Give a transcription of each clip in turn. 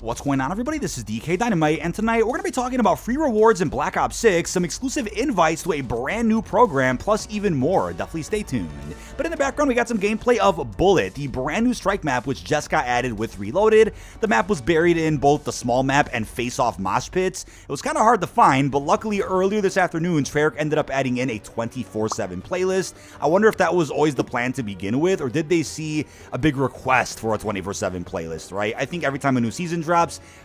What's going on, everybody? This is dkdynamite, and tonight we're going to be talking about free rewards in Black Ops 6, some exclusive invites to a brand new program, plus even more. Definitely stay tuned. But in the background, we got some gameplay of Bullet, the brand new strike map which just got added with Reloaded. The map was buried in both the small map and face-off mosh pits. It was kind of hard to find, but luckily earlier this afternoon, Perk ended up adding in a 24/7 playlist. I wonder if that was always the plan to begin with, or did they see a big request for a 24/7 playlist, right? I think every time a new season drops,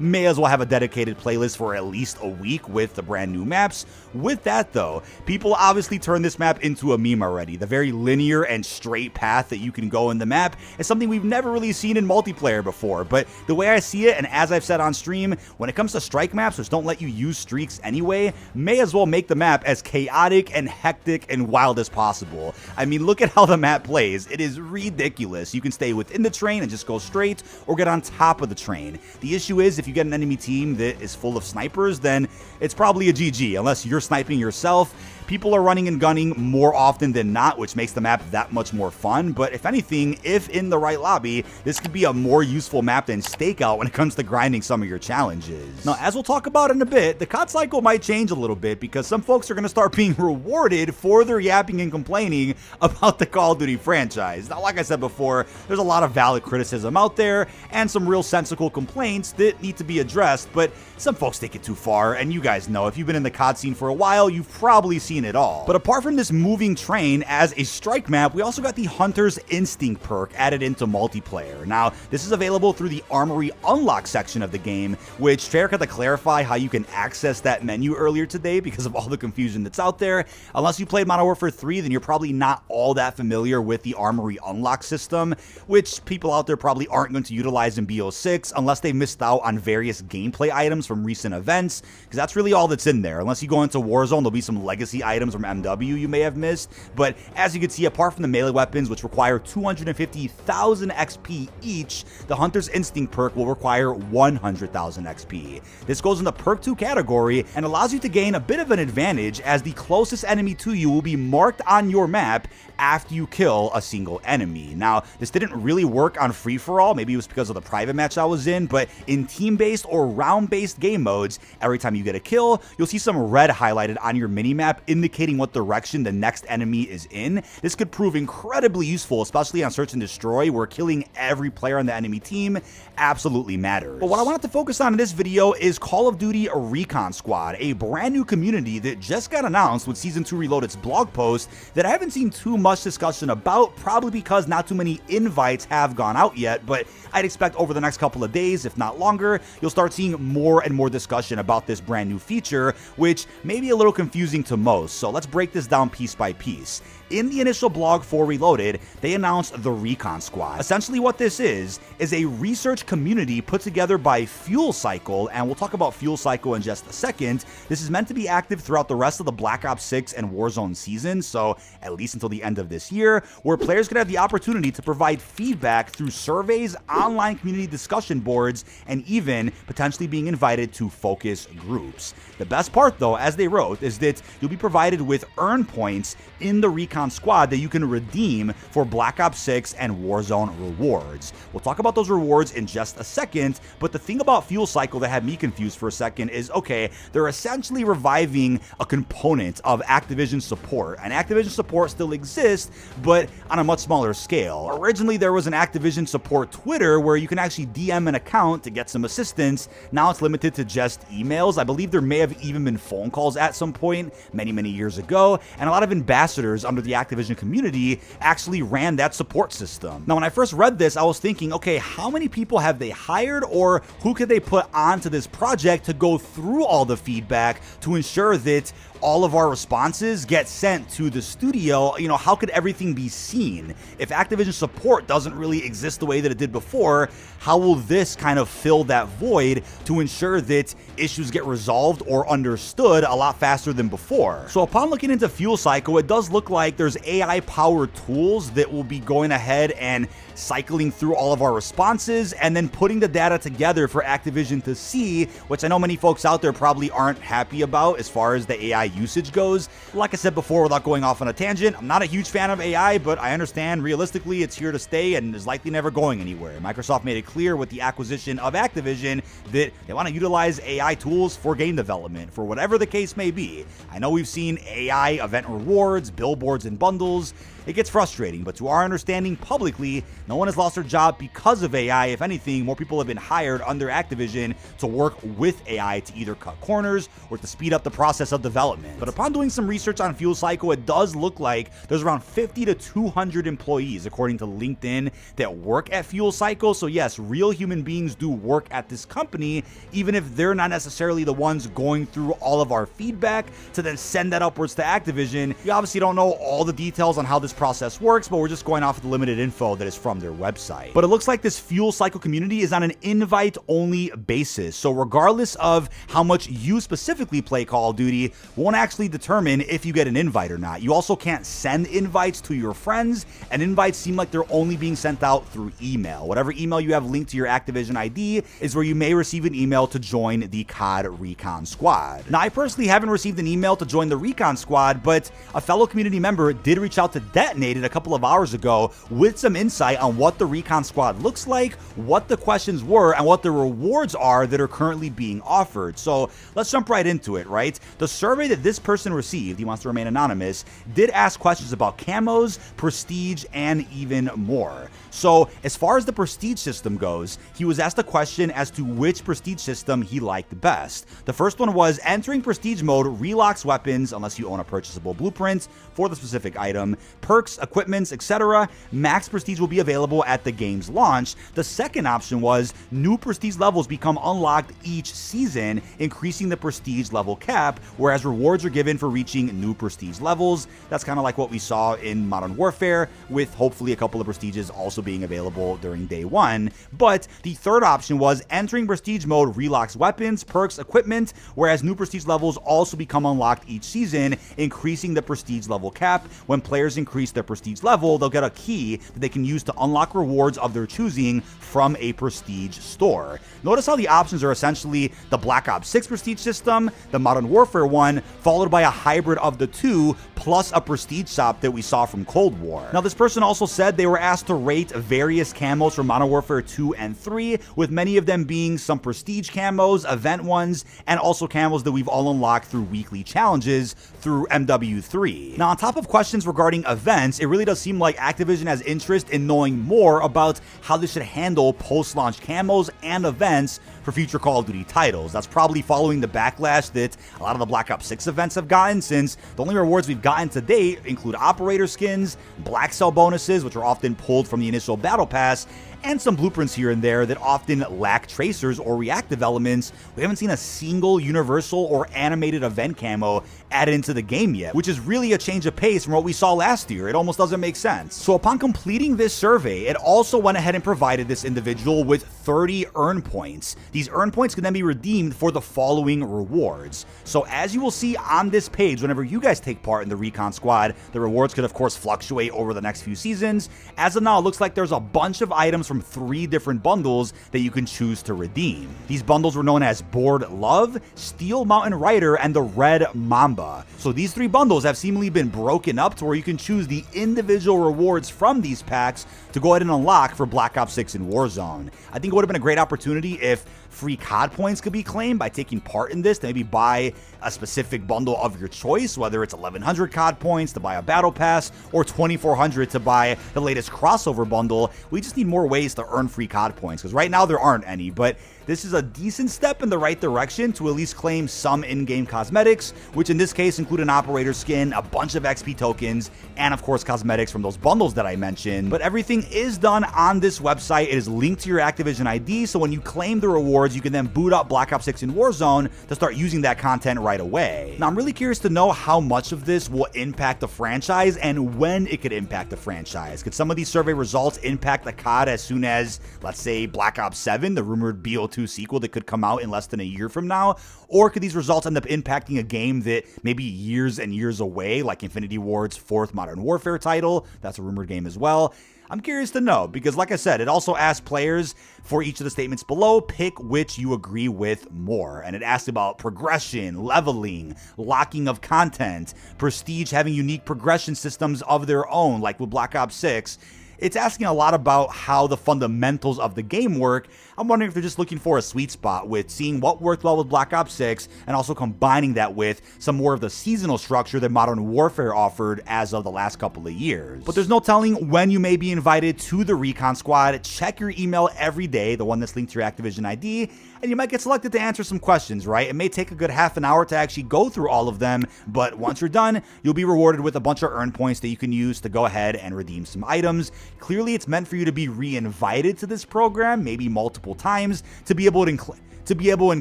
may as well have a dedicated playlist for at least a week with the brand new maps. With that though, people obviously turned this map into a meme already. The very linear and straight path that you can go in the map is something we've never really seen in multiplayer before, but the way I see it, and as I've said on stream, when it comes to strike maps which don't let you use streaks anyway, may as well make the map as chaotic and hectic and wild as possible. I mean, look at how the map plays. It is ridiculous. You can stay within the train and just go straight, or get on top of the train. The issue is, if you get an enemy team that is full of snipers, then it's probably a GG, unless you're sniping yourself. People are running and gunning more often than not, which makes the map that much more fun, but if anything, if in the right lobby, this could be a more useful map than Stakeout when it comes to grinding some of your challenges. Now, as we'll talk about in a bit, the COD cycle might change a little bit, because some folks are going to start being rewarded for their yapping and complaining about the Call of Duty franchise. Now, like I said before, there's a lot of valid criticism out there, and some real sensical complaints that need to be addressed, but some folks take it too far, and you guys know, if you've been in the COD scene for a while, you've probably seen it all. But apart from this moving train as a strike map, we also got the Hunter's Instinct perk added into multiplayer. Now, this is available through the Armory Unlock section of the game, which Perk had to clarify how you can access that menu earlier today because of all the confusion that's out there. Unless you played Modern Warfare 3, then you're probably not all that familiar with the Armory Unlock system, which people out there probably aren't going to utilize in BO6 unless they missed out on various gameplay items from recent events, because that's really all that's in there. Unless you go into Warzone, there'll be some legacy items from MW you may have missed, but as you can see, apart from the melee weapons which require 250,000 XP each, the Hunter's Instinct perk will require 100,000 XP. This goes in the Perk 2 category and allows you to gain a bit of an advantage, as the closest enemy to you will be marked on your map after you kill a single enemy. Now, this didn't really work on free-for-all, maybe it was because of the private match I was in, but in team-based or round-based game modes, every time you get a kill, you'll see some red highlighted on your minimap indicating what direction the next enemy is in. This could prove incredibly useful, especially on Search and Destroy, where killing every player on the enemy team absolutely matters. But what I wanted to focus on in this video is Call of Duty Recon Squad, a brand new community that just got announced with Season 2 Reloaded's blog post that I haven't seen too much discussion about, probably because not too many invites have gone out yet, but I'd expect over the next couple of days, if not longer, you'll start seeing more and more discussion about this brand new feature, which may be a little confusing to most. So let's break this down piece by piece. In the initial blog for Reloaded, they announced the Recon Squad. Essentially what this is a research community put together by Fuel Cycle, and we'll talk about Fuel Cycle in just a second. This is meant to be active throughout the rest of the Black Ops 6 and Warzone seasons, so at least until the end of this year, where players could have the opportunity to provide feedback through surveys, online community discussion boards, and even potentially being invited to focus groups. The best part though, as they wrote, is that you'll be provided with earn points in the Recon Squad that you can redeem for Black Ops 6 and Warzone rewards. We'll talk about those rewards in just a second, but the thing about Fuel Cycle that had me confused for a second is, okay, they're essentially reviving a component of Activision support, and Activision support still exists, but on a much smaller scale. Originally, there was an Activision support Twitter where you can actually DM an account to get some assistance. Now it's limited to just emails. I believe there may have even been phone calls at some point many years ago, and a lot of ambassadors under the Activision community actually ran that support system. Now, when I first read this, I was thinking, okay, how many people have they hired, or who could they put onto this project to go through all the feedback to ensure that all of our responses get sent to the studio? You know, how could everything be seen? If Activision support doesn't really exist the way that it did before, how will this kind of fill that void to ensure that issues get resolved or understood a lot faster than before? So upon looking into Fuel Cycle, it does look like there's AI-powered tools that will be going ahead and cycling through all of our responses and then putting the data together for Activision to see, which I know many folks out there probably aren't happy about as far as the AI usage goes. Like I said before, without going off on a tangent, I'm not a huge fan of AI, but I understand realistically it's here to stay and is likely never going anywhere. Microsoft made it clear with the acquisition of Activision that they want to utilize AI tools for game development, for whatever the case may be. I know we've seen AI event rewards, billboards, and bundles. It gets frustrating, but to our understanding publicly, no one has lost their job because of AI. If anything, more people have been hired under Activision to work with AI to either cut corners or to speed up the process of development. But upon doing some research on Fuel Cycle, it does look like there's around 50 to 200 employees, according to LinkedIn, that work at Fuel Cycle. So yes, real human beings do work at this company, even if they're not necessarily the ones going through all of our feedback to then send that upwards to Activision. We obviously don't know all the details on how this process works, but we're just going off of the limited info that is from their website. But it looks like this Fuel Cycle community is on an invite-only basis. So regardless of how much you specifically play Call of Duty, won't actually determine if you get an invite or not. You also can't send invites to your friends, and invites seem like they're only being sent out through email. Whatever email you have linked to your Activision ID is where you may receive an email to join the COD Recon squad. Now, I personally haven't received an email to join the Recon squad, but a fellow community member did reach out to Detonated a couple of hours ago with some insight on what the Recon squad looks like, what the questions were, and what the rewards are that are currently being offered. So let's jump right into it, right? The survey that this person received, he wants to remain anonymous, did ask questions about camos, prestige, and even more. So as far as the prestige system goes, he was asked a question as to which prestige system he liked best. The first one was entering prestige mode relocks weapons unless you own a purchasable blueprint for the specific item, perks, equipments, etc. Max prestige will be available at the game's launch. The second option was new prestige levels become unlocked each season, increasing the prestige level cap, whereas rewards are given for reaching new prestige levels. That's kind of like what we saw in Modern Warfare, with hopefully a couple of prestiges also being available during day one. But the third option was entering prestige mode relocks weapons, perks, equipment, whereas new prestige levels also become unlocked each season, increasing the prestige level cap. When players increase their prestige level, they'll get a key that they can use to unlock rewards of their choosing from a prestige store. Notice how the options are essentially the Black Ops 6 prestige system, the Modern Warfare one, followed by a hybrid of the two, plus a prestige shop that we saw from Cold War. Now, this person also said they were asked to rate various camos from Modern Warfare 2 and 3, with many of them being some prestige camos, event ones, and also camos that we've all unlocked through weekly challenges through MW3. Now, on top of questions regarding events, it really does seem like Activision has interest in knowing more about how they should handle post-launch camos and events for future Call of Duty titles. That's probably following the backlash that a lot of the Black Ops 6 events have gotten, since the only rewards we've gotten to date include operator skins, black cell bonuses, which are often pulled from the initial battle pass, and some blueprints here and there that often lack tracers or reactive elements. We haven't seen a single universal or animated event camo added into the game yet, which is really a change of pace from what we saw last year. It almost doesn't make sense. So upon completing this survey, it also went ahead and provided this individual with 30 earn points. These earn points can then be redeemed for the following rewards. So as you will see on this page, whenever you guys take part in the Recon squad, the rewards could of course fluctuate over the next few seasons. As of now, it looks like there's a bunch of items from 3 different bundles that you can choose to redeem. These bundles were known as Board Love, Steel Mountain Rider, and the Red Mamba. So these 3 bundles have seemingly been broken up to where you can choose the individual rewards from these packs to go ahead and unlock for Black Ops 6 and Warzone. I think it would have been a great opportunity if free COD points could be claimed by taking part in this to maybe buy a specific bundle of your choice, whether it's 1100 COD points to buy a battle pass or 2400 to buy the latest crossover bundle. We just need more ways to earn free COD points, because right now there aren't any, but this is a decent step in the right direction to at least claim some in-game cosmetics, which in this case include an operator skin, a bunch of XP tokens, and of course cosmetics from those bundles that I mentioned. But everything is done on this website. It is linked to your Activision ID, so when you claim the rewards, you can then boot up Black Ops 6 and Warzone to start using that content right away. Now, I'm really curious to know how much of this will impact the franchise and when it could impact the franchise. Could some of these survey results impact the COD as soon as, let's say, Black Ops 7, the rumored BO2 2 sequel that could come out in less than a year from now? Or could these results end up impacting a game that may be years and years away, like Infinity Ward's 4th Modern Warfare title? That's a rumored game as well. I'm curious to know, because like I said, it also asks players for each of the statements below, pick which you agree with more. And it asks about progression, leveling, locking of content, Prestige having unique progression systems of their own, like with Black Ops 6. It's asking a lot about how the fundamentals of the game work. I'm wondering if they're just looking for a sweet spot with seeing what worked well with Black Ops 6 and also combining that with some more of the seasonal structure that Modern Warfare offered as of the last couple of years. But there's no telling when you may be invited to the Recon squad. Check your email every day, the one that's linked to your Activision ID, and you might get selected to answer some questions, right? It may take a good half an hour to actually go through all of them, but once you're done, you'll be rewarded with a bunch of earn points that you can use to go ahead and redeem some items. Clearly, it's meant for you to be re-invited to this program, maybe multiple times, to be able to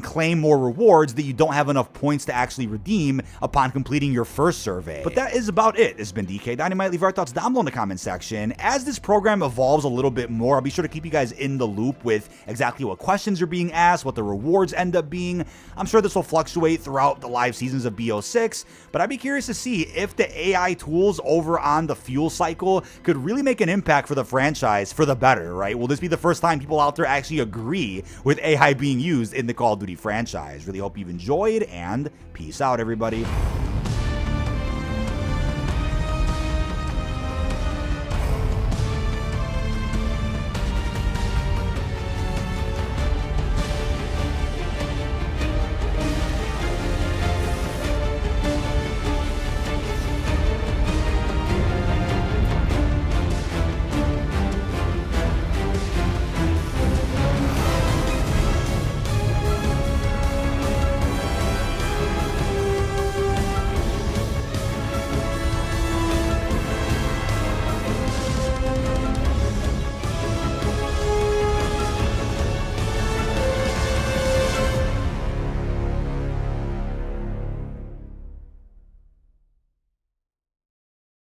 claim more rewards that you don't have enough points to actually redeem upon completing your first survey. But that is about it. This has been dkdynamite. Leave our thoughts down below in the comment section. As this program evolves a little bit more, I'll be sure to keep you guys in the loop with exactly what questions are being asked, what the rewards end up being. I'm sure this will fluctuate throughout the live seasons of BO6, but I'd be curious to see if the AI tools over on the fuel cycle could really make an impact for the franchise for the better, right? Will this be the first time people out there actually agree with AI being used in the Call of Duty franchise? Really hope you've enjoyed, and peace out, everybody.